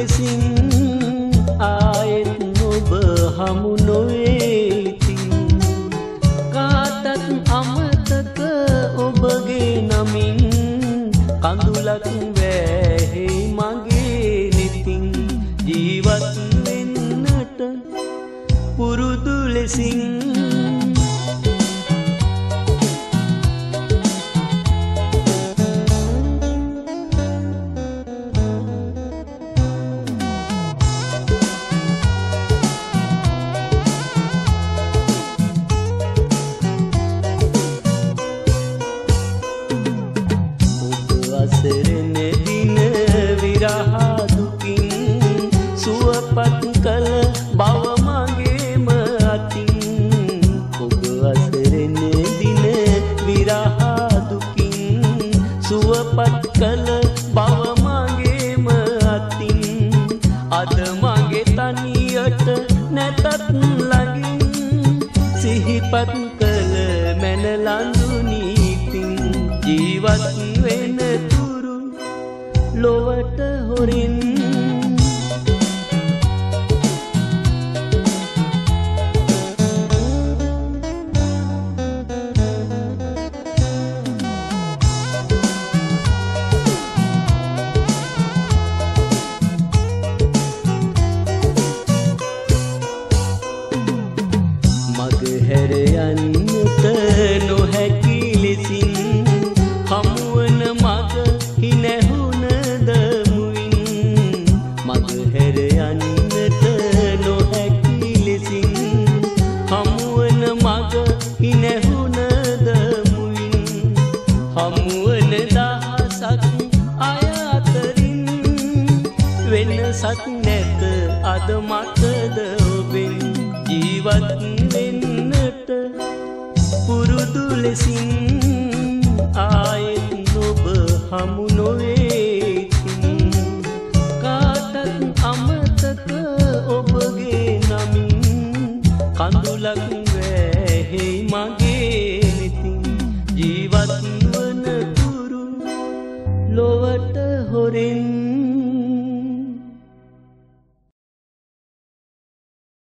ලෙසින් ආයෙත් ඔබ හමු නොවේතින් කාටත් අමතක ඔබගේ නමින් කඳුලක් වැහෙයි මගේ නෙතින් ජීවත් වෙන්නට පුරුදු ලෙසින් අසරණ දින විරහ දුකින් සුවපත් කළ බව මගේම අතින් ඔබ අසරණ දින විරහ දුකින් සුවපත් කළ බව මගේම අතින් අද මගේ තනියට නැතත් ළඟින් සිහිපත් කළ මැන ලඳුනීතින් ජීවත් වෙන තුරු ලොවට හොරින් මග හැර යන්නට නොහැකි ලෙසින් හමුවන මග හිනැහුණද මුවින් මග හැර යන්නට නොහැකි ලෙසින් හමුවන මග හිනැහුණද මුවින් හමුවන දහසක් අය අතරින් වෙනසක් නැත අද මතද ඔබෙන් ජීවත් වෙන්නට පුරුදු ලෙසින් ආයෙත් ඔබ හමු නොවේතින් කාටත් අමතක ඔබගේ නමින් කඳුලක් වැහෙයි මගේ නෙතින් ජීවත් වන තුරු ලොවට හොරෙන්